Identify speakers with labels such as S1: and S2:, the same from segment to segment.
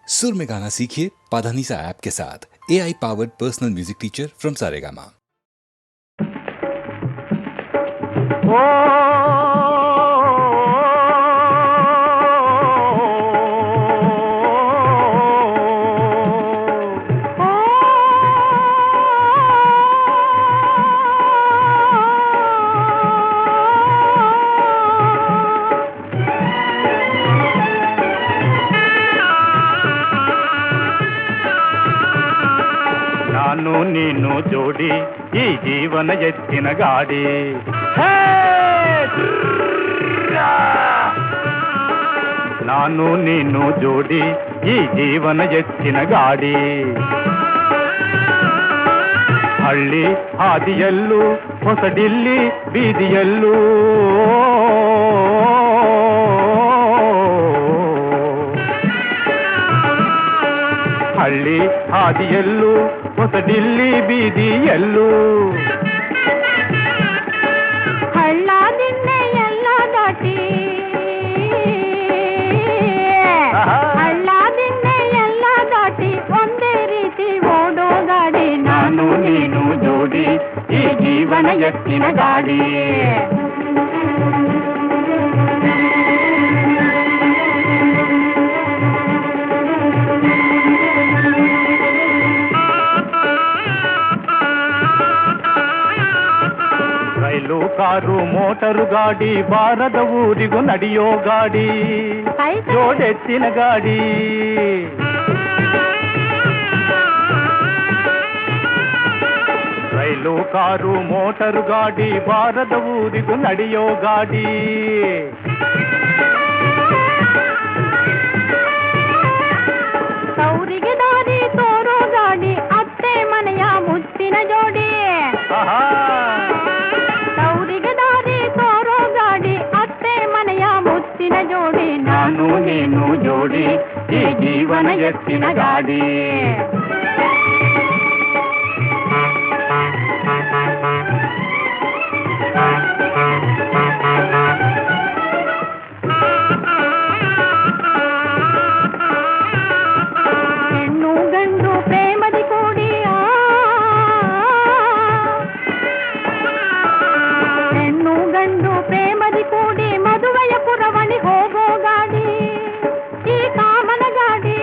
S1: सुर में गाना सीखिए पाधानीसा ऐप के साथ। AI powered personal music teacher from Saregama.
S2: ನಾನು ನೀನು ಜೋಡಿ ಈ ಜೀವನ ಎತ್ತಿನ ಗಾಡಿ. ನಾನು ನೀನು ಜೋಡಿ ಈ ಜೀವನ ಎತ್ತಿನ ಗಾಡಿ. ಹಳ್ಳಿ ಹಾದಿಯಲ್ಲೂ ಹೊಸಡಿಲ್ಲಿ ಬೀದಿಯಲ್ಲೂ ಹಳ್ಳಿ ಹಾದಿಯಲ್ಲೂ ಹೊಸಡಿಲ್ಲಿ ಬೀದಿಯಲ್ಲೂ
S3: ಹಳ್ಳ ದಿನ್ನೆ ಎಲ್ಲ ದಾಟಿ ಹಳ್ಳ ದಿನ್ನೆ ಎಲ್ಲ ದಾಟಿ ಒಂದೇ ರೀತಿ ಓಡೋ ಗಾಡಿ.
S2: ನಾನು ನೀನು ಜೋಡಿ ಈ ಜೀವನ ಎತ್ತಿನ ಗಾಡಿ. ರೈಲು ಕಾರು ಮೋಟರು ಗಾಡಿ ಬಾರದ ಊರಿಗೂ ನಡೆಯೋ ಗಾಡಿ. ಜೋಡೆತ್ತಿನ ಗಾಡಿ. ರೈಲು ಕಾರು ಮೋಟರು ಗಾಡಿ ಬಾರದ ಊರಿಗೂ ನಡೆಯೋ ಗಾಡಿ.
S3: ಸೌರಿಗೆ ದಾರಿ ತೋರೋ ಗಾಡಿ ಅತ್ತೆ ಮನೆಯ ಮುತ್ತಿನ ಜೋಡಿ. ಸೌರಿಗೆ ದಾರಿ ತೋರೋ ಗಾಡಿ ಅತ್ತೆ ಮನೆಯ ಮುತ್ತಿನ ಜೋಡಿ.
S2: ನಾನು ನೀನು ಜೋಡಿ ಈ ಜೀವನ ಎತ್ತಿನ ಗಾಡಿ.
S3: ಹೆಣ್ಣು ಗಂಡು ಪ್ರೇಮದಿ ಕೂಡಿ ಹೆಣ್ಣು ಗಂಡು ಪ್ರೇಮದಿ ಕೂಡಿ ಮದುವೆಯ ಪುರವಣಿ ಹೋಗೋ ಗಾಡಿ. ಈ ಕಾಮನ ಗಾಡಿ.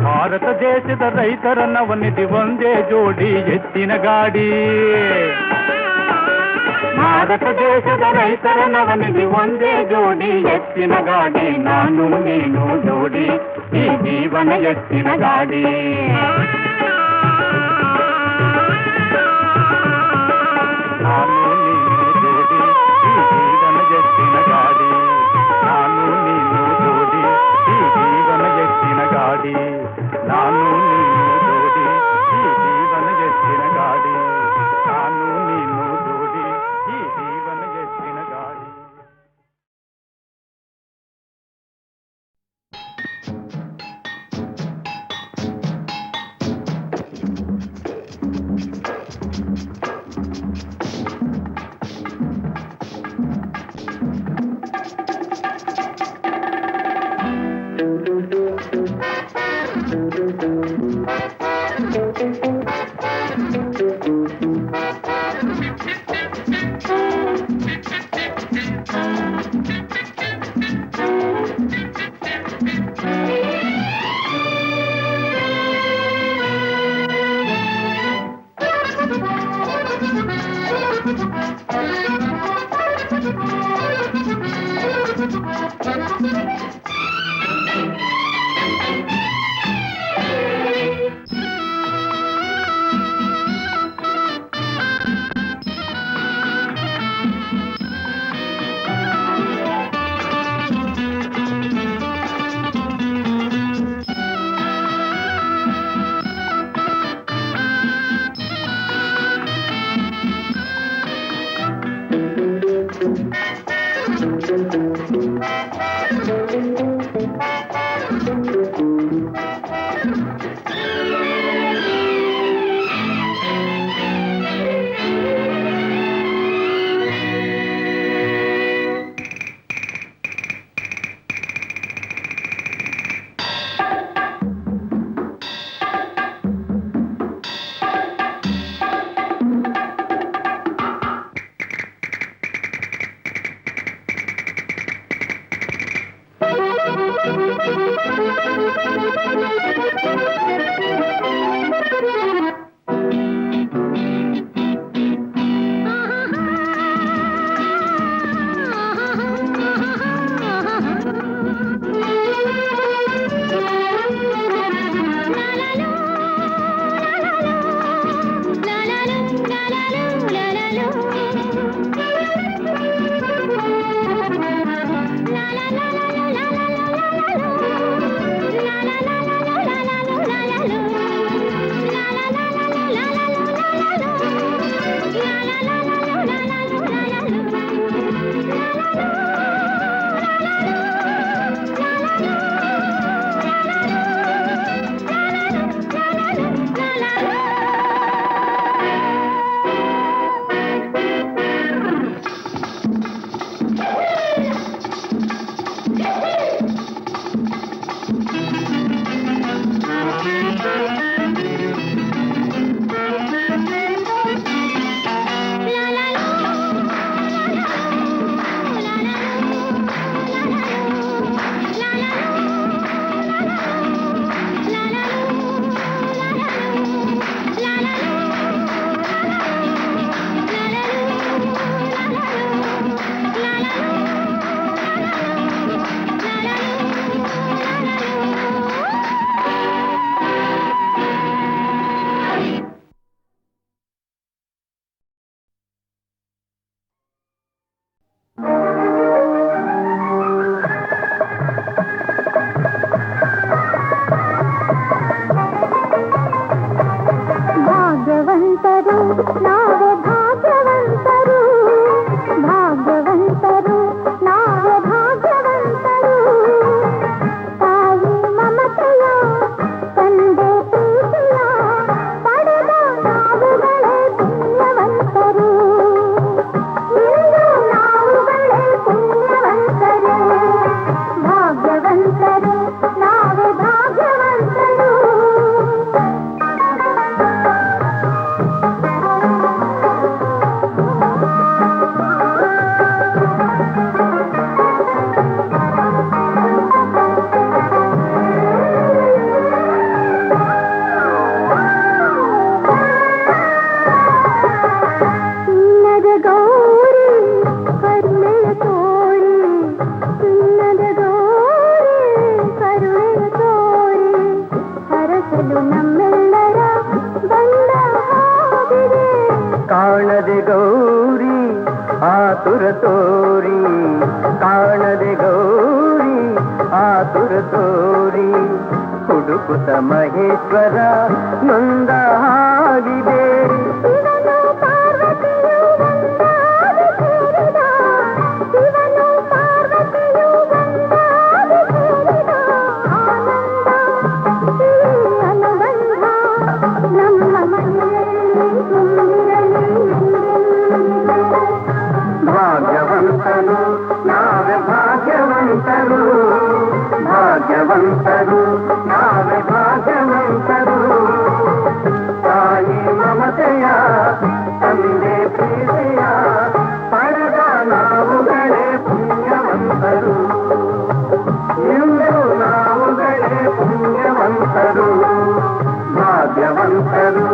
S2: ಭಾರತ ದೇಶದ ರೈತರ ನವನಿಧಿ ಒಂದೇ ಜೋಡಿ ಎತ್ತಿನ ಗಾಡಿ. ಭಾರತ ದೇಶದ ರೈತರ ನವನಿಧಿ ಒಂದೇ ಜೋಡಿ ಎತ್ತಿನ ಗಾಡಿ. ನಾನು ನೀನು ಜೋಡಿ ಈ ಜೀವನ ಎತ್ತಿನ ಗಾಡಿ. ನಾನು ನೀನು ಜೋಡಿ ಈ ಜೀವನ ಎತ್ತಿನ ಗಾಡಿ. ನಾನು ನೀನು ಜೋಡಿ ಈ ಜೀವನ ಎತ್ತಿನ ಗಾಡಿ. ನಾನು ನೀನು ಜೋಡಿ ಈ ಜೀವನ ಎತ್ತಿನ ಗಾಡಿ. ನಾನು ನೀನು ಜೋಡಿ ಈ ಜೀವನ ಎತ್ತಿನ ಗಾಡಿ.
S4: ತೋರಿ ಕಾಣದೆ ಗೌರಿ ಆತುರ ತೋರಿ ಹುಡುಕುತ್ತ ಮಹೇಶ್ವರ ನೊಂದ ಹಾಗಿದೆ. ಭಾಗ್ಯವಂತರು ನಾವೇ ಭಾಗ್ಯವಂತರು, ಭಾಗ್ಯವಂತರು ನಾವೇ ಭಾಗ್ಯವಂತರು. ತಾಯಿ ಮಮತೆಯ ತಂದೆ ಪ್ರೀತಿಯ ಪಡೆದ ನಾವುಗಳೇ ಪುಣ್ಯವಂತರು. ಇಂದು ನಾವುಗಳೇ ಪುಣ್ಯವಂತರು, ಭಾಗ್ಯವಂತರು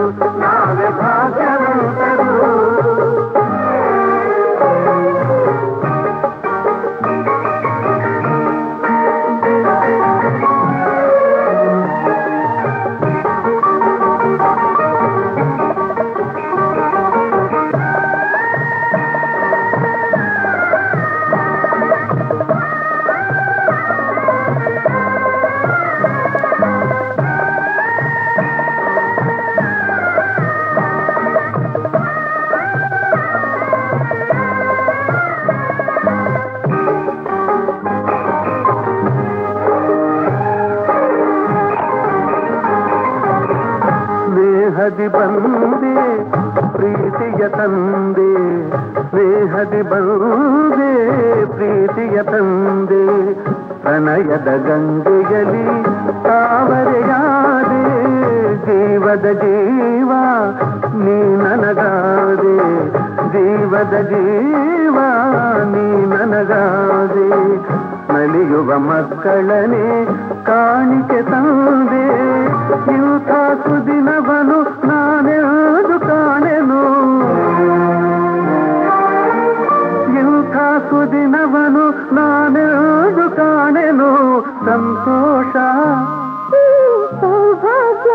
S4: ನಾವೇ ಭಾಗ್ಯವಂತರು. ಸ್ನೇಹದಿ ಬಂದೆ ಪ್ರೀತಿಯ ತಂದೆ, ಸ್ನೇಹದಿ ಬಂದೆ ಪ್ರೀತಿಯ ತಂದೆ. ಪ್ರಣಯದ ಗಂಗೆಯಲ್ಲಿ ತಾವರೆಯಾದೆ, ಜೀವದ ಜೀವ ನೀ ನನಗಾದೆ, ಜೀವದ ಜೀವ ನೀ ನನಗಾದೆ. ನಲಿಯುವ ಮಕ್ಕಳನೆ ಕಾಣಿಕೆ ತಂದೆ, ಇಂಥ ಸುದಿನವನು ನಾನೆಂದು ಕಾಣೆನು, ಇಂಥ ಸುದಿನವನು ನಾನೆಂದು ಕಾಣೆನು. ಸಂತೋಷ ಸೌಭಾಗ್ಯ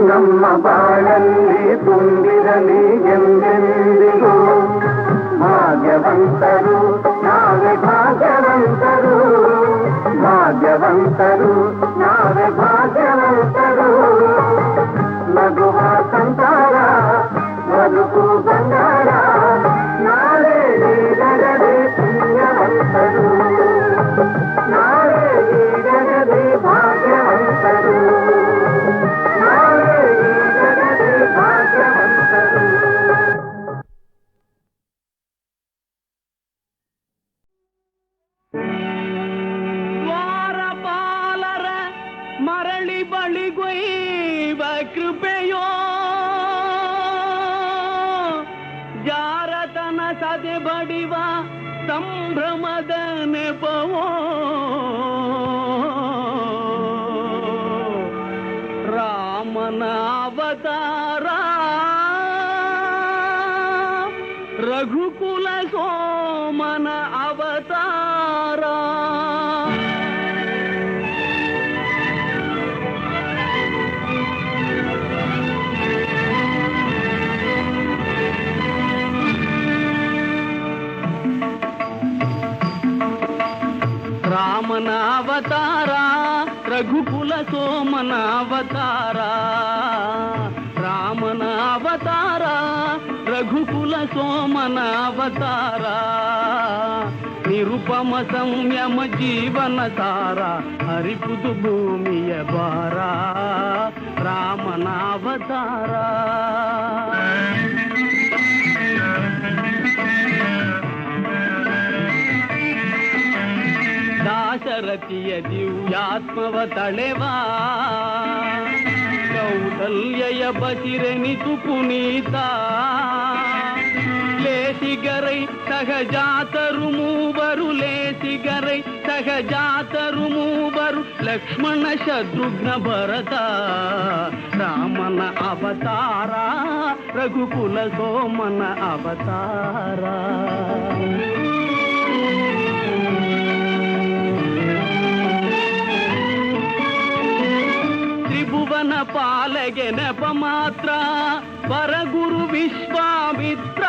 S4: ನಮ್ಮ ಬಾಳಲ್ಲಿ ತುಂಬಿರಲಿ ಎಂದೆಂದಿಗೂ. ಭಾಗ್ಯವಂತರು ನಾವೇ ಭಾಗ್ಯವಂತರು, ಭಾಗ್ಯವಂತರು ನಾವೇ ಭಾಗ್ಯವಂತರು. ನಗುವ ಸಂಸಾರ ಬದುಕು ಬಂಗಾರ, ನಾವೇ ನೀಡಗದೆ ಪುಣ್ಯವಂತರು, ನಾವೇ ನೀಡಗದೆ ಭಾಗ್ಯವಂತರು, ನಾವೇ ನೀಡಗದೆ ಭಾಗ್ಯವಂತರು.
S5: ದ್ವಾರಪಾಲರ ಮರಳಿ ಬಳಿಗೊಯ್ವ ಕೃಪೆಯೋ, ಜಾರತನ ಸದೆ ಬಡಿವ ಸಂಭ್ರಮದ ನೆಪವೋ. ರಾಮನ ಅವತಾರ ರಘುಕುಲ ಸೋಮನ ಅವತಾರ. ರಾಮನ ಅವತಾರ ರಘುಕುಲ ಸೋಮನ ಅವತಾರ, ರಾಮನ ಅವತಾರ ರಘುಕುಲ ಸೋಮನ ಅವತಾರ. ನಿರುಪಮ ಸಂಯಮ ಜೀವನ ಸಾರ, ಹರಿಪುದು ಭೂಮಿಯ ಭಾರ. ರಾಮನ ಅವತಾರ ದಾಶರಥಿಯ ದಿವ್ಯಾತ್ಮವ ತಳೆವಾ, ಕೌಸಲ್ಯಯ ಬಸಿರೆನಿತು ಪುನೀತ. ಲೇಸಿಗರೈ ಸಹಜಾತರು ಮೂವರು, ಲೇಸಿಗರೈ ಸಹಜಾತರು ಮೂವರು, ಲಕ್ಷ್ಮಣ ಶತ್ರುಘ್ನ ಭರತ. ರಾಮನ ಅವತಾರ ರಘುಕುಲ ಸೋಮನ ಅವತಾರ. ತ್ರಿಭುವನ ಪಾಲಗೆ ನೆಪ ಮಾತ್ರ, ಪರಗುರು ವಿಶ್ವಾಮಿತ್ರ.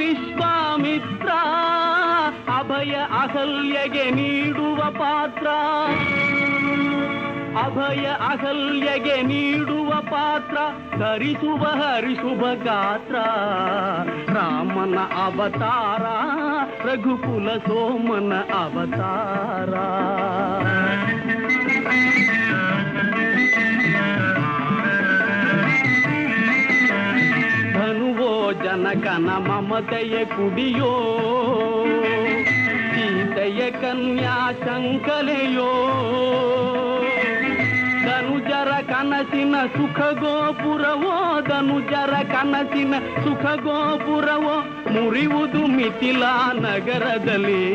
S5: ವಿಶ್ವಾಮಿತ್ರ ಅಭಯ ಅಹಲ್ಯಗೆ ನೀಡುವ ಪಾತ್ರ, ಅಭಯ ಅಹಲ್ಯಗೆ ನೀಡುವ ಪಾತ್ರ, ಧರಿಸುವ ಹರಿಶುಭ ಗಾತ್ರ. ರಾಮನ ಅವತಾರ ರಘುಕುಲ ಸೋಮನ ಅವತಾರ. ಧನುವೋ ಜನಕನ ಮಮತೆಯ ಕುಡಿಯೋ, ಸೀತೆಯ ಕನ್ಯಾ ಶಂಕಲೆಯೋ. ಧನುಜರ ಕನಸಿನ ಸುಖ ಗೋಪುರವೋ, ಧನುಜರ ಕನಸಿನ ಸುಖ ಗೋಪುರವೋ, ಮುರಿಯುವುದು ಮಿಥಿಲಾ ನಗರದಲ್ಲಿ.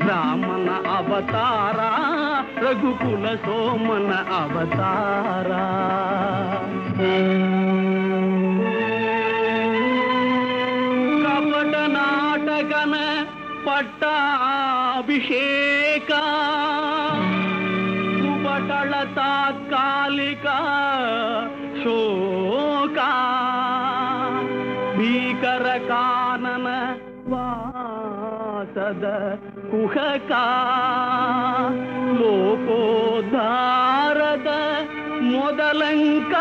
S5: ರಾಮನ ಅವತಾರ ರಘುಕುಲ ಸೋಮನ ಅವತಾರ. ಕಪಟ ನಾಟಕನ ಪಟ್ಟಾಭಿಷೇಕ, ಕುಪಟಳ ತಾತ್ಕಾಲಿಕ ಶೋಕ. ಭೀಕರ ಕಾನನ ವಾಸದ ಕುಹಕ, ಲೋಕೋದ್ಧಾರದ ಮೊದಲಂಕ.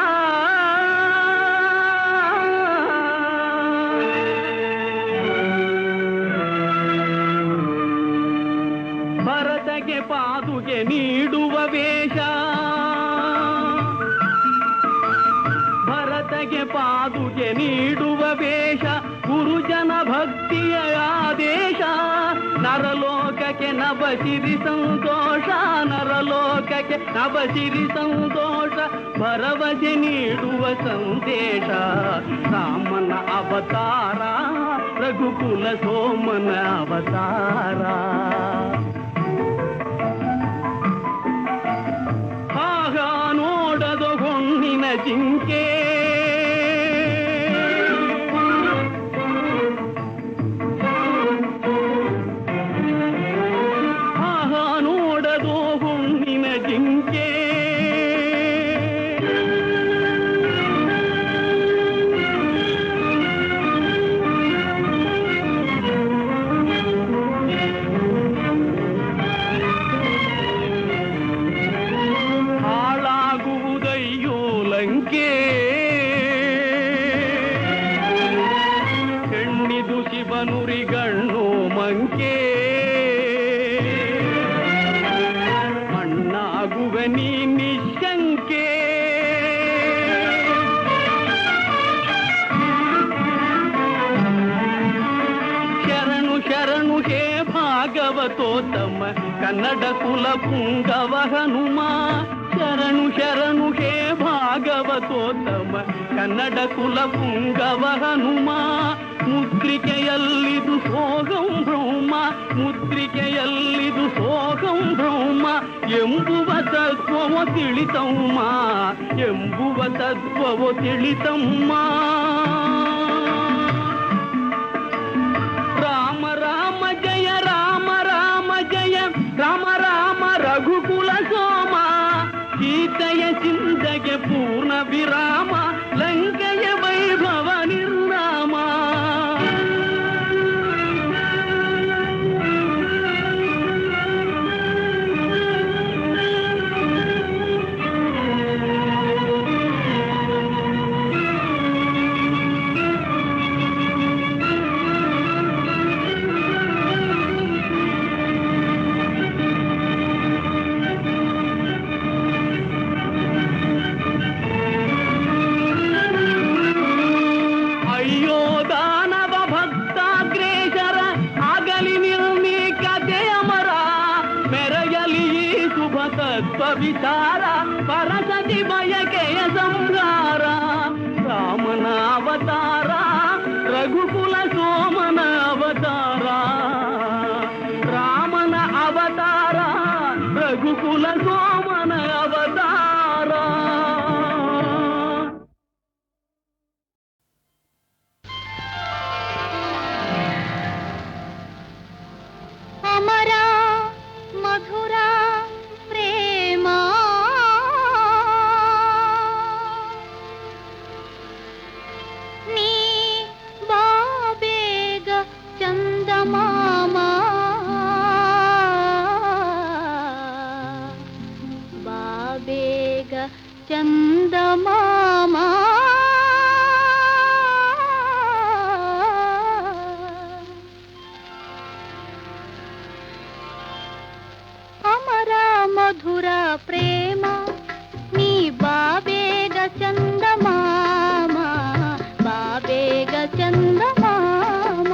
S5: ಭರತಗೆ ಪಾದುಗೆ ನೀಡುವ ವೇಷ, ಭರತಗೆ ಪಾದುಗೆ ನೀಡುವ ವೇಷ. ಗುರುಜನ ಭಕ್ತಿಯ ಆದೇಶ, ನರಲೋಕಕ್ಕೆ ನವಸಿರಿ ಸಂತೋಷ, ನರಲೋಕಕ್ಕೆ ನವಸಿರಿ ಸಂತೋಷ. ಭರವಸೆ ನೀಡುವ ಸಂದೇಶ, ರಾಮನ ಅವತಾರ ರಘುಕುಲ ಸೋಮನ ಅವತಾರ. ಆಗ ನೋಡದ ಹೊಣ್ಣಿನ ಜಿಂಕೆ, ಆಗ ನೋಡದೋ ಹೊಣ್ಣಿನ ಜಿಂಕೆ. ಹೆಣ್ಣಿದು ಶಿವನುರಿಗಣ್ಣು ಮಂಕೆ, ಮಣ್ಣಾಗುವ ನೀ ನಿಶಂಕೆ. ಶರಣು ಶರಣು ಹೇ ಭಾಗವತೋತ್ತಮ ಕನ್ನಡ ಕುಲ ಪುಂಗವ ಹನುಮ. ಶರಣು ಶರಣು ಹೇ ಭಾಗವತೋತ್ತಮ ಕನ್ನಡ ಕುಲ ಪುಂಗವ ಹನುಮ. ಮುದ್ರಿಕೆಯಲ್ಲಿದು ಸೋಗಂ ಬ್ರಹ್ಮ, ಮುದ್ರಿಕೆಯಲ್ಲಿದು ಸೋಗಂ ಬ್ರಹ್ಮ ಎಂಬುವ ತತ್ವವೋ ತಿಳಿತಮ್ಮ, ಎಂಬುವ ತತ್ವವೋ ತಿಳಿತಮ್ಮ. ರಾಮ ರಾಮ ಜಯ ರಾಮ ರಾಮ ಜಯ, ರಾಮ ರಾಮ ರಘುಕುಲ ಸೋಮ. ಸೀತೆಯ ಚಿಂತೆಗೆ ಪೂರ್ಣ ವಿರಾಮ, ಲಂಕೆಯ ವೈಭವ ನಿರ್ನಾಮ. ವಿಚಾರ ಪರಸತಿ ಬಯಕೆಯ ಸಂಹಾರ. ರಾಮನ ಅವತಾರ ರಘುಕುಲ ಸೋಮನ ಅವತಾರ, ರಾಮನ ಅವತಾರ ರಘುಕುಲ ಸೋಮನ ಅವತಾರ.
S3: ಅಮರ ಮಧುರ ಪ್ರೇಮ ನೀ ಬಾಬೇಗ ಪ್ರೇಮ ನೀ ಬಾಬೇಗ ಚಂದಮಾಮ ಬಾಬೇಗ ಚಂದಮಾಮ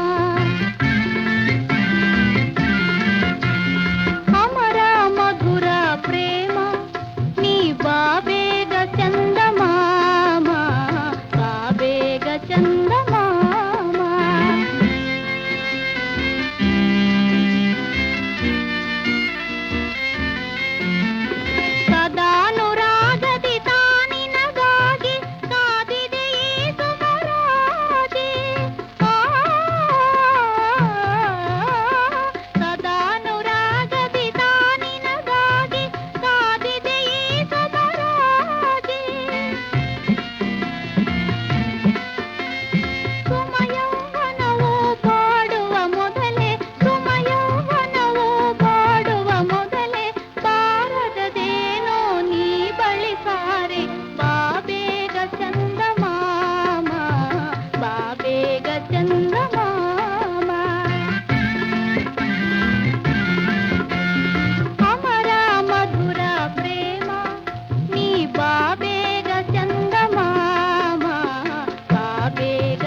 S3: ಅಮರ ಮಧುರ ಪ್ರೇಮ ನೀ ಬಾಬೇಗ ಚಂದಮಾಮ ಬಾಬೇಗ ಚಂದಮಾಮ ಸದಾನುರಾಗದಿ ತಾನಿನಗಾಗಿ ಕಾದಿದೆ ಈ ಸುಮರಾಜಿ ಸದಾನುರಾಗದಿ ತಾನಿನಗಾಗಿ ಕಾದಿದೆ ಈ ಸುಮರಾಜಿ ಸುಮಯೌವನವು ಬಾಡುವ ಮೊದಲೇ ಸುಮಯೌವನವು ಬಾಡುವ ಮೊದಲೇ ಬಾರದದೇನೋ ನೀ ಬಳಿಸಾರೆ ಬಾಬೇಗ ಚಂದಮಾಮ ಬಾಬೇಗ ಚಂದಮಾಮ ಅಮರ ಮಧುರ ಪ್ರೇಮ ನೀ ಬಾಬೇಗ ಚಂದಮಾಮ ಬಾಬೇಗ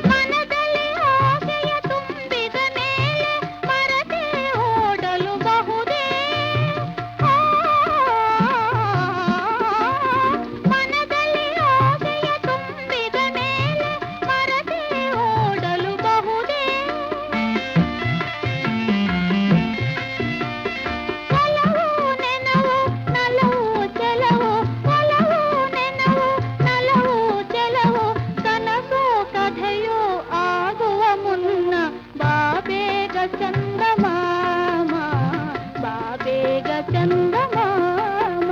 S3: ಮನದಲ್ಲಿ ಆಸೆಯ ತುಂಬಿದ ಮೇಲೆ ಮರತೆ ಓಡಲು ಬಹುದೇ ಮನದಲ್ಲಿ ಆಸೆಯ ತುಂಬಿದ ಮೇಲೆ ಮರತೆ ಓಡಲು ಬಹುದೇ ಒಲವು ನೆನವು ನಲವು ಚೆಲವು ಒಲವು ನೆನವು ನಲವು ಚೆಲವು ಕನಸು ಕಥೆಯೋ ಆಗುವ ಮುನ್ನ ಬಾಬೇಗ ಚಂದಮಾಮ ಬಾಬೇಗ ಚಂದಮಾಮ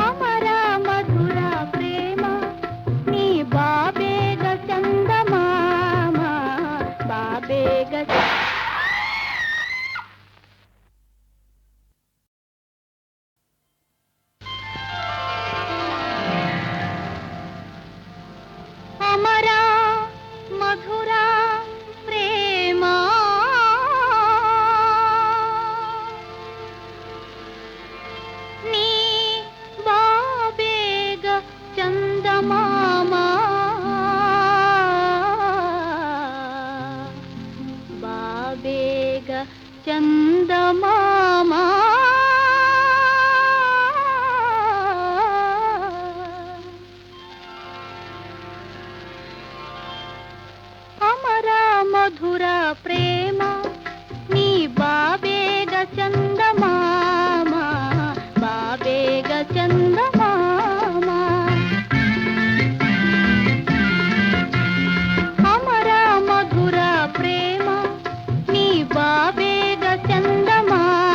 S3: ಅಮರ ಮಧುರ ಪ್ರೇಮ ನೀ ಬಾಬೇಗ ಚಂದಮಾಮ ಬಾಬೇಗ ಅಮರ ಮಧುರ ಪ್ರೇಮ ನೀ ಬಾಬೇಗ ಚಂದಮಾಮ ಬಾಬೇಗ ಚಂದಮಾಮ ಅಮರ ಮಧುರ ಪ್ರೇಮ ನೀ ಬಾಬೇಗ ಚಂದಮಾಮ ಬಾಬೇಗ ಚಂದಮಾಮ ಅಮರ ಮಧುರ ಪ್ರೇಮ ನೀ ಬಾಬೇಗ ಚಂದಮಾಮ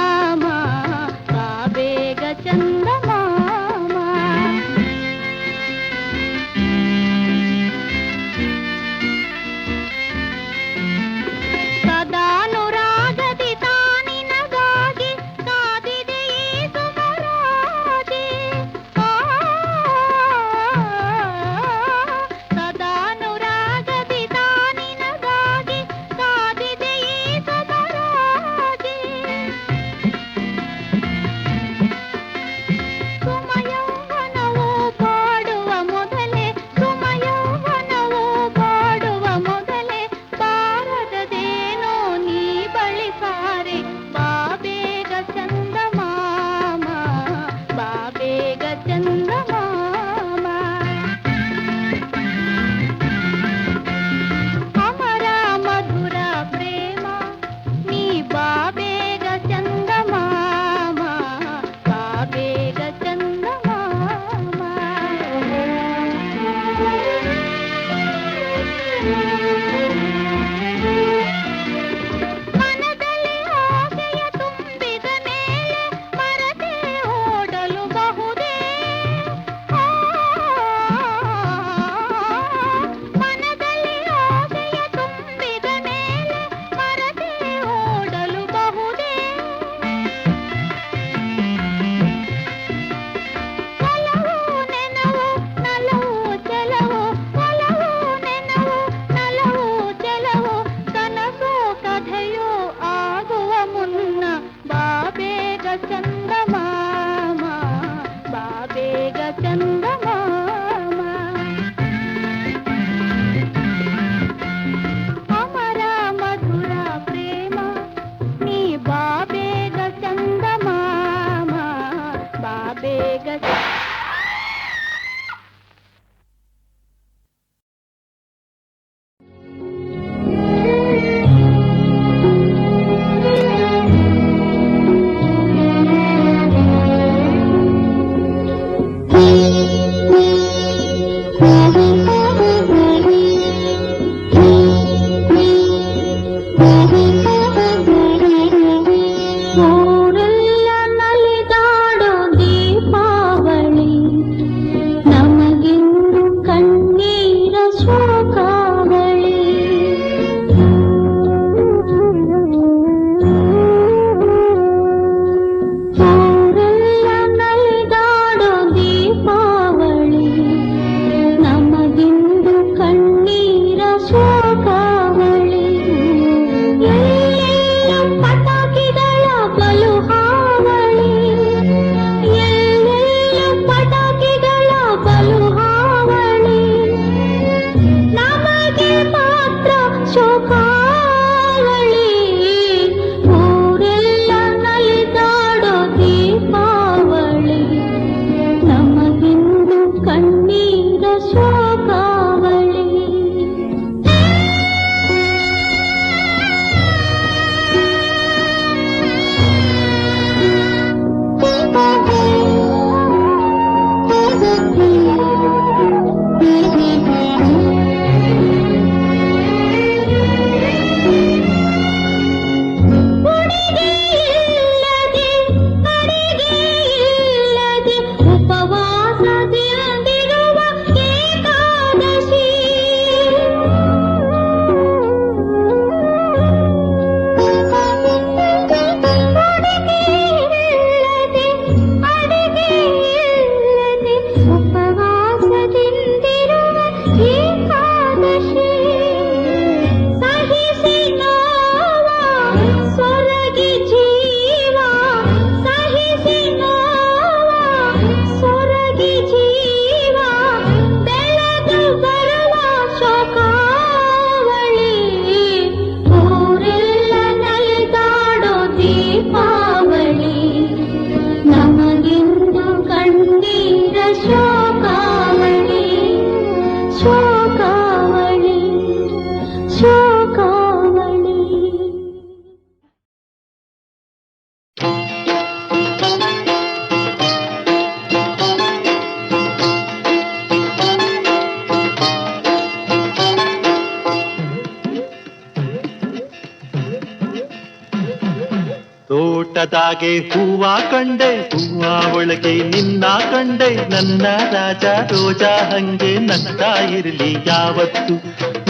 S6: ತೋಟದಾಗೆ ಹೂವ ಕಂಡೆ, ಹೂವ ಒಳಗೆ ನಿನ್ನ ಕಂಡೆ, ನನ್ನ ರಾಜ ರೋಜಾ ಹಂಗೆ ನಗ್ತಾ ಇರ್ಲಿ ಯಾವತ್ತು,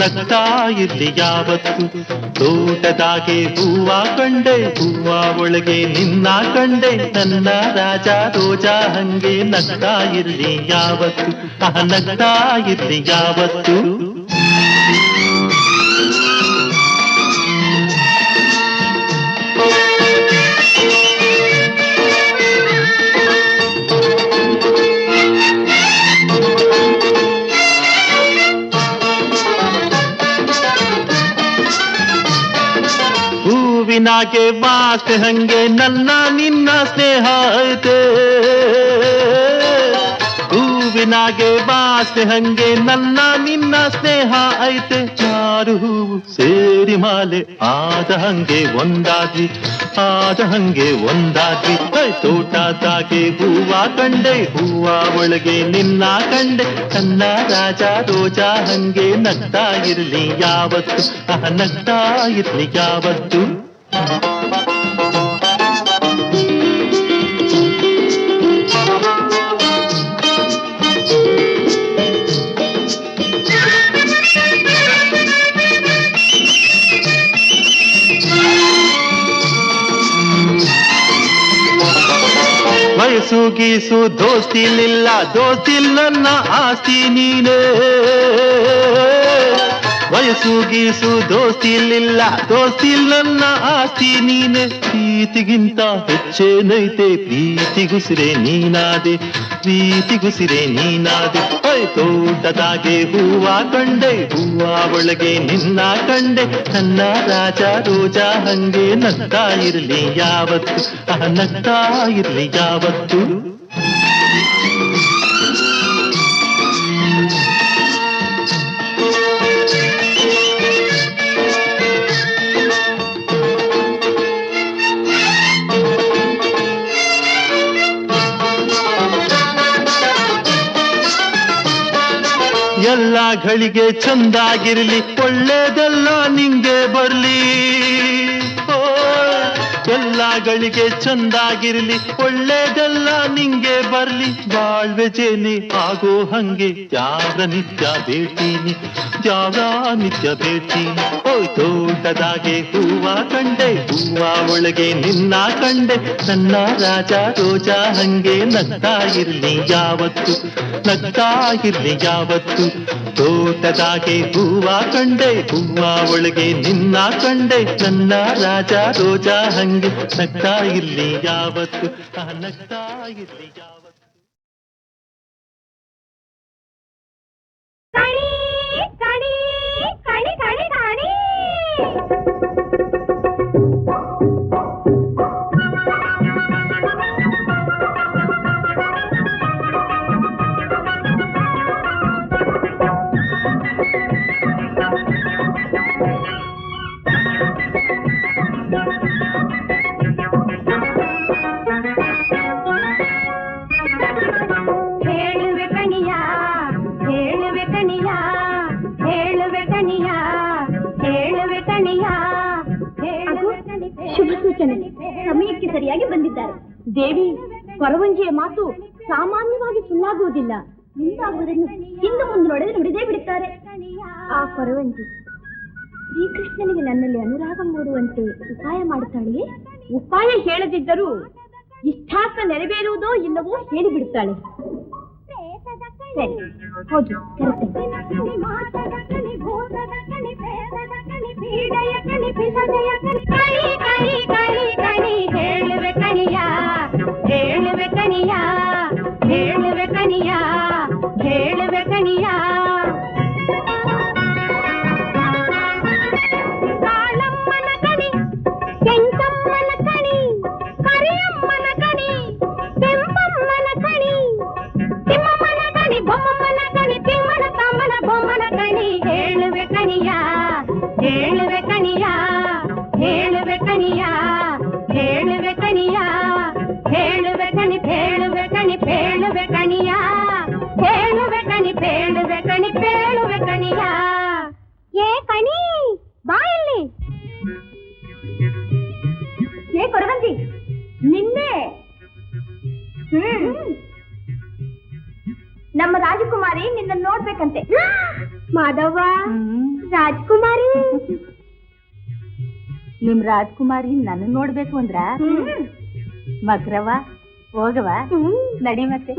S6: ನಗ್ತಾ ಇರ್ಲಿ ಯಾವತ್ತು. ತೋಟದಾಗೆ ಹೂವ ಕಂಡೆ, ಹೂವ ಒಳಗೆ ನಿನ್ನ ಕಂಡೆ, ನನ್ನ ರಾಜ ರೋಜಾ ಹಂಗೆ ನಗ್ತಾ ಇರ್ಲಿ ಯಾವತ್ತು, ನಗ್ತಾ ಇರ್ಲಿ ಯಾವತ್ತು. ಹೂವಿನಾಗೆ ವಾಸೆ ಹಂಗೆ ನನ್ನ ನಿನ್ನ ಸ್ನೇಹ ಐತೆ, ಹೂವಿನಾಗೆ ವಾಸೆ ಹಂಗೆ ನನ್ನ ನಿನ್ನ ಸ್ನೇಹ ಐತೆ. ಚಾರು ಹೂವು ಸೇರಿ ಮಾಲೆ ಆದ ಹಂಗೆ ಒಂದಾದ್ವಿ, ಆದ ಹಂಗೆ ಒಂದಾದ್ವಿ. ತೋಟದಾಗೆ ಹೂವ ಕಂಡೆ, ಹೂವ ಒಳಗೆ ನಿನ್ನ ಕಂಡೆ, ನನ್ನ ರಾಜ ರೋಜಾ ಹಂಗೆ ನಗ್ತಾ ಇರ್ಲಿ ಯಾವತ್ತು, ನಗ್ತಾ ಇರ್ಲಿ ಯಾವತ್ತು. ವಯಸ್ಸು ಗೀಸು ದೋಸ್ತಿಲಿಲ್ಲ, ದೋಸ್ತಿಲ್ ನನ್ನ ಆಸ್ತಿ ನೀನೇ. ವಯಸ್ಸು ಗೀಸು ದೋಸ್ತಿಲಿಲ್ಲ, ದೋಸ್ತಿಲ್ ನನ್ನ ಆಸ್ತಿ ನೀನೆ. ಪ್ರೀತಿಗಿಂತ ಹೆಚ್ಚೇನೈತೆ, ಪ್ರೀತಿಗುಸಿರೆ ನೀನಾದೆ, ಪ್ರೀತಿಗುಸಿರೆ ನೀನಾದೆ. ತೋಟದಾಗೆ ಹೂವ ಕಂಡೆ, ಹೂವ ಒಳಗೆ ನಿನ್ನ ಕಂಡೆ, ನನ್ನ ರಾಜ ರೋಜಾ ಹಂಗೆ ನಗ್ತಾ ಇರ್ಲಿ ಯಾವತ್ತು, ನಗ್ತಾ ಇರ್ಲಿ ಯಾವತ್ತು. ಎಲ್ಲ ಗಳಿಗೆ ಚಂದಾಗಿರ್ಲಿ, ಒಳ್ಳೇದೆಲ್ಲ ನಿಂಗೆ ಬರ್ಲಿ. ಎಲ್ಲ ಗಳಿಗೆ ಚಂದಾಗಿರ್ಲಿ, ಒಳ್ಳೇದೆಲ್ಲ ನಿಂಗೆ ಬರ್ಲಿ. ಬಾಳ್ವೆ ಜೇನೆ ಆಗೋ ಹಂಗೆ ಯಾರ ನಿತ್ಯ ಬೇಟೀನಿ, ಯಾರ ನಿತ್ಯ ಬೇಟೀನಿ. ತೋಟದಾಗೆ ಹೂವ ಕಂಡೆ, ಹೂವ ಒಳಗೆ ನಿನ್ನ ಕಂಡೆ, ನನ್ನ ರಾಜ ರೋಜಾ ಹಂಗೆ ನಗ್ತಾ ಇರ್ಲಿ ಯಾವತ್ತು, ನಗ್ತಾ ಇರ್ಲಿ ಯಾವತ್ತು. ತೋಟದಾಗೆ ಹೂವ ಕಂಡೆ, ಹೂವ ಒಳಗೆ ನಿನ್ನ ಕಂಡೆ, ನನ್ನ ರಾಜ ರೋಜಾ ಹಂಗೆ ನಗ್ತಾ ಇರ್ಲಿ ಯಾವತ್ತು, ನಗ್ತಾ ಇರ್ಲಿ ಯಾವತ್ತು.
S3: ಸಮಯಕ್ಕೆ ಸರಿಯಾಗಿ ಬಂದಿದ್ದಾರೆ. ದೇವಿ, ಕೊರವಂಜಿಯ ಮಾತು ಸಾಮಾನ್ಯವಾಗಿ ಸುಳ್ಳಾಗುವುದಿಲ್ಲ. ಮುಂದಾಗುವುದನ್ನು ಹಿಂದೆ ಮುಂದೆ ನುಡಿದೇ ಬಿಡುತ್ತಾರೆ. ಆ ಕೊರವಂಜಿ ಶ್ರೀಕೃಷ್ಣನಿಗೆ ನನ್ನಲ್ಲಿ ಅನುರಾಗ ಮೂಡುವಂತೆ ಉಪಾಯ ಮಾಡುತ್ತಾಳೆಯೇ? ಉಪಾಯ ಹೇಳದಿದ್ದರೂ ಇಷ್ಟಾರ್ಥ ನೆರವೇರುವುದೋ ಇಲ್ಲವೋ ಹೇಳಿಬಿಡುತ್ತಾಳೆ. ಸರಿ, ಹೋಗಿ ಕರೆತೆ. ನೋಡ್ಬೇಕಂತೆ. ಮಾಧವ, ರಾಜ್ಕುಮಾರಿ. ನಿಮ್ ರಾಜ್ಕುಮಾರಿ ನನ್ನ ನೋಡ್ಬೇಕು ಅಂದ್ರ ಮಗ್ರವ ಹೋಗವ ನಡಿ ಮತ್ತೆ.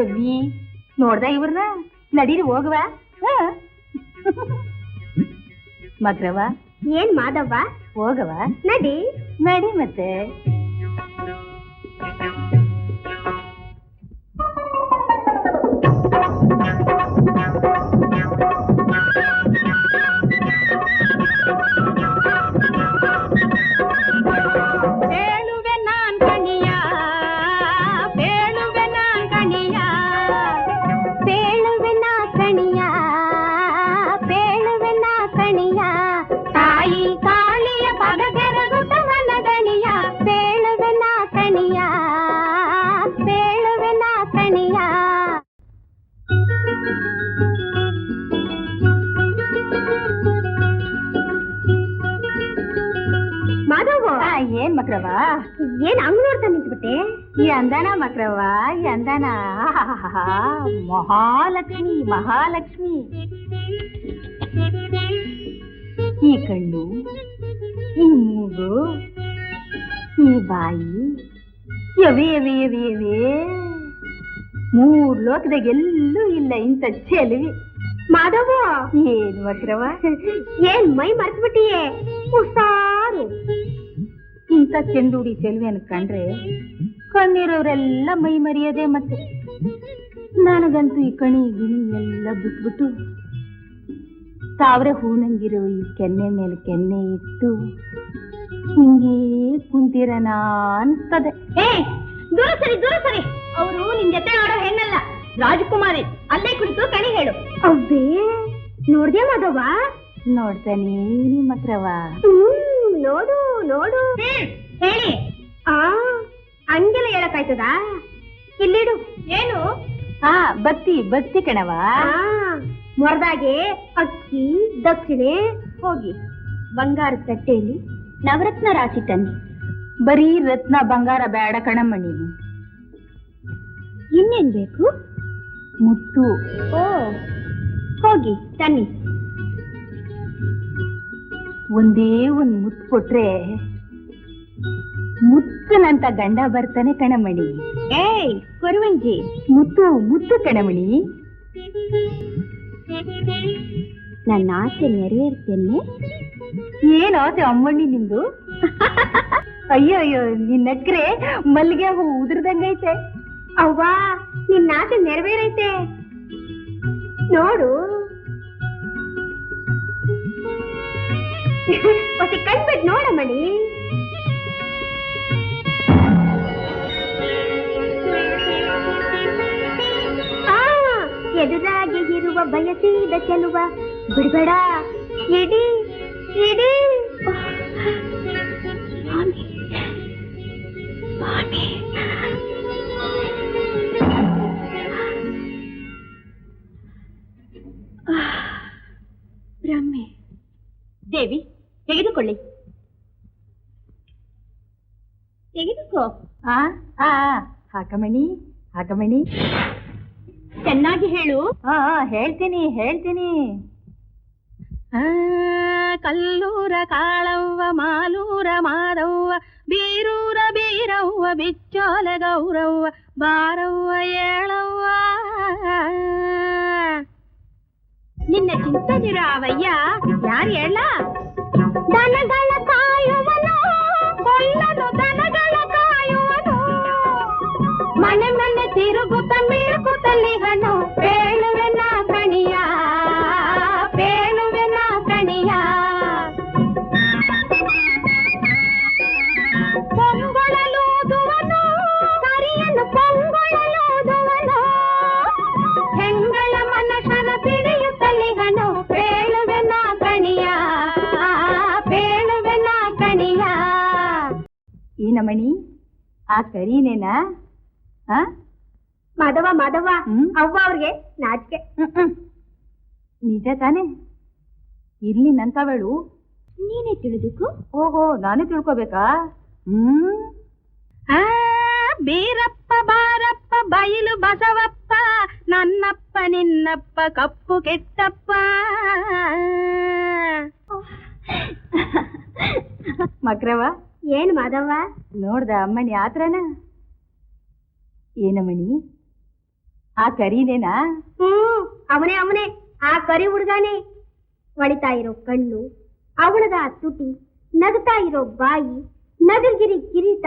S3: ಎವಿ ನೋಡ್ದ ಇವ್ರನ್ನ, ನಡೀರಿ ಹೋಗವ. ಮಗ್ರವ. ಏನ್ ಮಾಧವ? ಹೋಗವ ನಡಿ. ನಡಿ ಮತ್ತೆ. ಏನ್ ಮಕ್ರವ, ಏನ್ ಹಂಗ್ ನೋಡ್ತಾ ನಿಂತ್ಬಿಟ್ಟೆ? ಈ ಅಂದಾನ ಮಕ್ರವ, ಈ ಅಂದಾನ. ಮಹಾಲಕ್ಷ್ಮಿ ಮಹಾಲಕ್ಷ್ಮಿ. ಈ ಕಣ್ಣು, ಈ ಮೂಗು, ಈ ಬಾಯಿ, ಎವೆ ಎವೆ ಎವೆ ಎವೆ. 3 ಲೋಕದಾಗ ಎಲ್ಲೂ ಇಲ್ಲ ಇಂಥ ಚೆಲುವಿ. ಮಾಧವ. ಏನ್ ಮಕ್ರವ, ಏನ್ ಮೈ ಮರ್ತ್ಬಿಟ್ಟಿಯೇ? ಹುಷಾರು. ಇಂಥ ಚೆಂದುಡಿ ಚೆಲುವೆಯನ್ನು ಕಂಡ್ರೆ ಕಣ್ಣಿರೋರೆಲ್ಲ ಮೈ ಮರೆಯದೆ. ಮತ್ತೆ ನನಗಂತೂ ಈ ಕಣಿ ಗಿಣಿ ಎಲ್ಲ ಬಿಟ್ಬಿಟ್ಟು ತಾವ್ರೆ ಹೂನಂಗಿರೋ ಈ ಕೆನ್ನೆ ಮೇಲೆ ಕೆನ್ನೆ ಇಟ್ಟು ಹಿಂಗೇ ಕುಂತಿರನ ಅನ್ಸ್ತದೆ. ದೂರ ಸರಿ, ದೂರ ಸರಿ. ಅವರು ನಿನ್ ಜೊತೆ ಆಡೋ ಹೆಣ್ಣಲ್ಲ, ರಾಜಕುಮಾರಿ. ಅಲ್ಲೇ ಕುಳಿತು ಕಣಿ ಹೇಳು. ಅವ್ವೇ ನೋಡ್ದೆ ಮಾಧವ? ನೋಡ್ತಾನೆ ಮಕ್ರವ. ನೋಡು ನೋಡು. ಹೇಳಿ. ಹಂಗೆಲ್ಲ ಹೇಳಕ್ಕಾಯ್ತದ? ಇಲ್ಲಿಡು. ಏನು? ಬತ್ತಿ ಬತ್ತಿ ಕಣವ. ಮೊರದಾಗೆ ಅಕ್ಕಿ ದಕ್ಷಿಣೆ ಹೋಗಿ ಬಂಗಾರದ ತಟ್ಟೆಯಲ್ಲಿ ನವರತ್ನ ರಾಶಿ ತನ್ನಿ. ಬರೀ ರತ್ನ ಬಂಗಾರ ಬೇಡ ಕಣಮ್ಮಣಿ. ಇನ್ನೇನ್ ಬೇಕು? ಮುತ್ತು. ಓ, ಹೋಗಿ ತನ್ನಿ. ಒಂದೇ ಒಂದ್ ಮುತ್ತು ಕೊಟ್ರೆ ಮುತ್ತನಂತ ಗಂಡ ಬರ್ತಾನೆ ಕಣಮಣಿ. ಏಯ್ ಕೊರುವಂಜಿ, ಮುತ್ತು ಮುತ್ತು ಕಣಮಣಿ. ನನ್ನ ಆಸೆ ನೆರವೇರ್ತೇನೆ. ಏನ್ ಆಸೆ ಅಮ್ಮಣ್ಣಿ ನಿಂದು? ಅಯ್ಯೋ ಅಯ್ಯೋ, ನಿನ್ನಕ್ರೆ ಮಲ್ಲಿಗೆ ಹೂ ಉದುರ್ದಂಗೈತೆ. ಅವ್ವಾ, ನಿನ್ನ ಆಸೆ ನೆರವೇರೈತೆ ನೋಡು. ಹೊಸ ಕಣ್ಬಿಟ್ಟು ನೋಡಮ್ಮಣಿ. ಎದುರಾಗಿ ಇರುವ ಬಯಸಿದ ಚೆಲುವ ಬಿಡ್ಬೇಡ. ಇಡಿ ಇಡಿ. ಬ್ರಹ್ಮೆ. ದೇವಿ ತೆಗೆದುಕೊಳ್ಳಿ. ತೆಗೆದುಕೋ. ಹಾಕಮಣಿ ಹಾಕಮಣಿ. ಚೆನ್ನಾಗಿ ಹೇಳು. ಹೇಳ್ತೀನಿ ಹೇಳ್ತೀನಿ. ಕಲ್ಲೂರ ಕಾಳವ್ವ, ಮಾಲೂರ ಮಾದವ್ವ, ಬೀರೂರ ಬೀರವ್ವ, ಬಿಚ್ಚೋಲ ಗೌರವ್ವ, ಬಾರವ್ವ ಏಳವ್ವ. ನಿನ್ನ ಚಿಂತನಿರಾವಯ್ಯ ಯಾರು ಹೇಳ? ದನಗಳ ಕಾಯುವನು ಕೊಲ್ಲನು, ದನಗಳ ಕಾಯುವನು. ಮನೆ ಮನೆ ತಿರುಗುತ್ತ ಮೀಳ್ಕುತ್ತಲಿಹನು. ಬೇಳುವೆನ ಕಣಿಯ, ಬೇಳುವೆನ ಕಣಿಯ. ಪೊಂಗೊಳಲೂದುವನು, ಕರಿಯನು ಪೊಂಗೊಳಲೂದುವನು. ಹೆಂಗಳ ಮನಶನ ತಿಳಿಯುತ್ತಲಿಹನು. ಬೇಳುವೆನ ಕಣಿಯ, ಬೇಳುವೆನ ಕಣಿಯ. ಈ ನಮಣಿ ಆ ಕರೀನೇನಾ? ಮಾಧವ ಮಾಧವ, ಅವ್ವ ಅವ್ರಿಗೆ ನಾಚಿಕೆ. ನಿಜ ತಾನೆ? ಇರ್ಲಿ ನಂತವಳು. ನೀನೇ ತಿಳಿದುಕೋ. ಓಹೋ, ನಾನೇ ತಿಳ್ಕೋಬೇಕಾ? ಬೀರಪ್ಪ ಬಾರಪ್ಪ ಬಸವಪ್ಪ ಬಯಲು ಬಸವಪ್ಪ ನನ್ನಪ್ಪ ನಿನ್ನಪ್ಪ ಕಪ್ಪು ಕೆಟ್ಟಪ್ಪ. ಮಕ್ರವ
S7: ಏನ್ ಮಾದವ್ವ?
S3: ನೋಡ್ದ ಅಮ್ಮಣಿ ಆತ್ರನ? ಏನಮ್ಮಣಿ ಆ ಕರೀನೇನಾ?
S7: ಅವನೇ ಅವನೇ, ಆ ಕರಿ ಹುಡ್ಗಾನೆ. ಹೊಳಿತಾ ಇರೋ ಕಣ್ಣು, ಅವಳದ ತುಟಿ, ನಗ್ತಾ ಇರೋ ಬಾಯಿ, ನಗಲ್ಗಿರಿ ಕಿರೀಟ,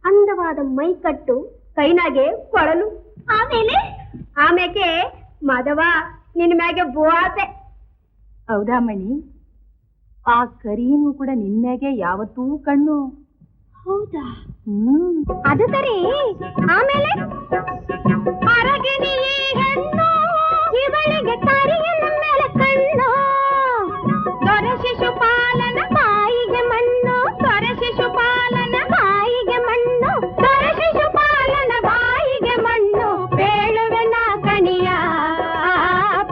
S7: ಅಂದವಾದ ಮೈಕಟ್ಟು, ಕೈನಾಗೆ ಕೊಳಲು. ಆಮೇಲೆ ಮಾಧವ ನಿನ್ ಮ್ಯಾಗೆ ಬೋಸೆ.
S3: ಹೌದಾ ಮಣಿ? ಆ ಕರೀನು ಕೂಡ ನಿನ್ಮ್ಯಾಗೆ ಯಾವತ್ತೂ ಕಣ್ಣು.
S7: ಹೌದಾ? ಅದು ಸರಿ. ಆಮೇಲೆ ಅರಗಿಣಿಯೇ ಹೆಣ್ಣು, ಇವಳಿಗೆ ಕರಿಯನ ಮೇಲೆ ಕಣ್ಣು. ದೊರೆ ಶಿಶುಪಾಲನ ಬಾಯಿಗೆ ಮಣ್ಣು, ದೊರೆ ಶಿಶುಪಾಲನ ಬಾಯಿಗೆ ಮಣ್ಣು, ದೊರೆ ಶಿಶುಪಾಲನ ಬಾಯಿಗೆ ಮಣ್ಣು. ಬೇಳುವೆನ ಕಣಿಯ,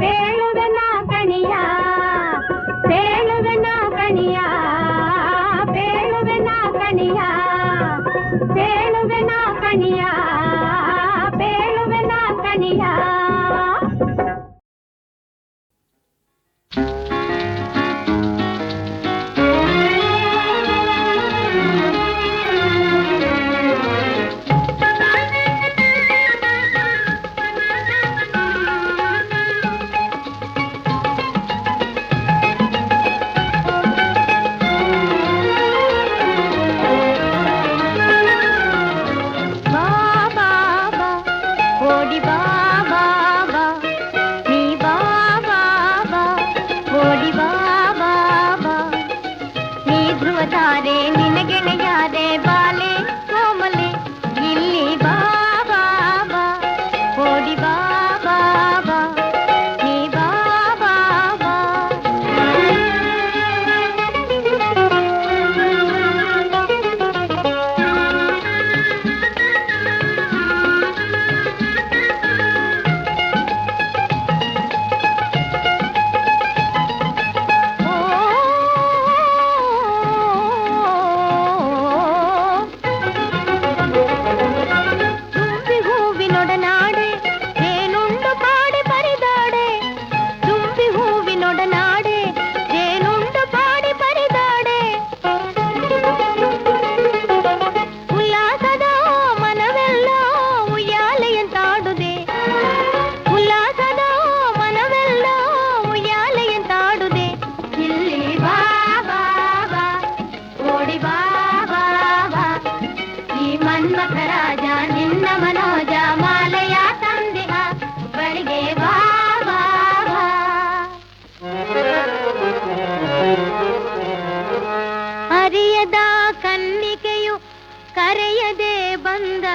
S7: ಬೇಳುವೆನ ಕಣಿಯ, ಬೇಳುವೆನ ಕಣಿಯ, ಬೇಳುವೆನ ಕಣಿಯ, ಬೇಳುವೆನ ಕಣಿಯ, ಬೇಳುವೆನ ಕಣಿಯ.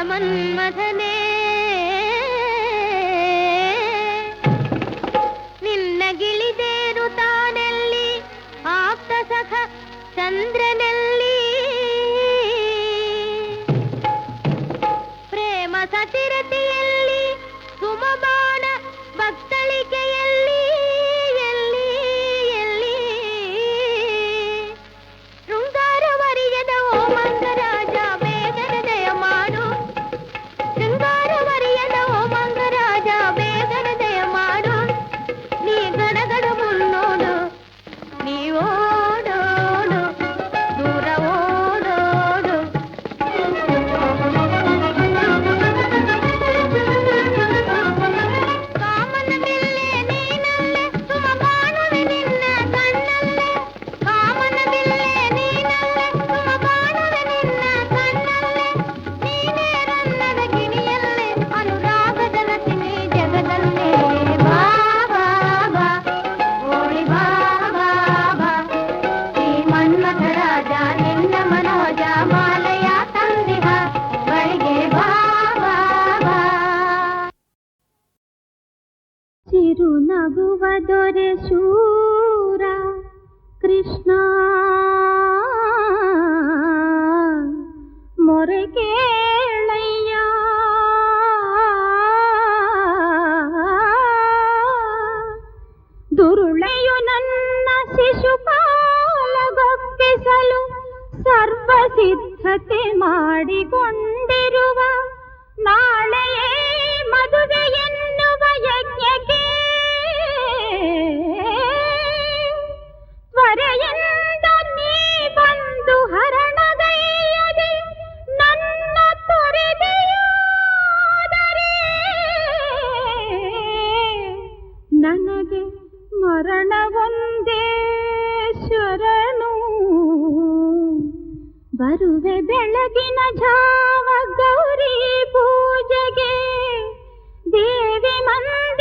S7: ಮನ್ಮಥನೇ ನಿನ್ನ ಗಿಳಿದೇರು ತಾನೆಲ್ಲಿ ಆಪ್ತ ಸಖ ಚಂದ್ರನಲ್ಲಿ ಪ್ರೇಮ ಸತಿರತಿಯಲ್ಲಿ ಸುಮಬಾಣ ಭಕ್ತಳಿಕೆಯಲ್ಲಿ ಎಲ್ಲಿ ಎಲ್ಲಿ ಶೃಂಗಾರವರಿಯದ ಓ ಮಂಗರಾಜ ಬೇಗನೆ ದಯ ಮಾಡು ಶೃಂಗಾರವರಿಯದ ಓ ಮಂಗರಾಜ ಬೇಗನೆ ದಯ ಮಾಡು ನೀ ಗಡಗಡ ಮುನ್ನೋಡು ನೀ ಓಡೋಡು ದೂರ ಓಡೋಡು ಕಾಮನ ಬಿಲ್ಲೆ ನೀನಲ್ಲೇ ಸುಮ ಬಾಣುವೆ ನಿನ್ನ ಕಣ್ಣಲ್ಲೇ ಕಾಮನ ಬಿಲ್ಲೆ ನೀನಲ್ಲೇ ಸುಮ ಬಾಣುವೆ ನಿನ್ನ ಕಣ್ಣಲ್ಲೇ ನೀನೇ ರನ್ನದ ಗಿಣಿಯಲ್ಲೇ ಅನುರಾಗದ ರಚನೆ ಜಗದಲ್ಲೇ ಬಾ ಬಾ ಬಾ ಓಡಿ ಬಾ ಬಾ ಬಾ ಈ ಮನ್ಮಥ ರಾಜ ನಿನ್ನ ಮನೋಜ ಮಾಲೆಯ ತಂದಿಹ ಬಳಿಗೆ ಬಾ ಬಾ ಬಾ ಚಿರು ನಗುವ ದೊರೆ ಶೂರ ಕೃಷ್ಣ ಮೊರೆ ಕೇಳಯ್ಯ ದುರುಳೆಯು ನನ್ನ ಶಿಶುಪಾಲಗೊಪ್ಪಿಸಲು ಸರ್ವ ಸಿದ್ಧತೆ ಮಾಡಿಕೊಂಡಿರುವ ನಾಳೆಯೇ ಮದುವೆ ಎನ್ನುವ ಯಜ್ಞಕ್ಕೆ ತ್ವರೆಯಿಂದ ನೀ ಬಂದು ಹರಣಗೈಯದೆ ನನ್ನ ತೊರೆದೆಯಾದರೆ ನನಗೆ ಮರಣವೊಂದೇ ಶರಣು. ಬರುವೆ ಬೆಳಗಿನ ಜಾವ ಗೌರಿ ಪೂಜೆಗೆ ದೇವಿ ಮಂದ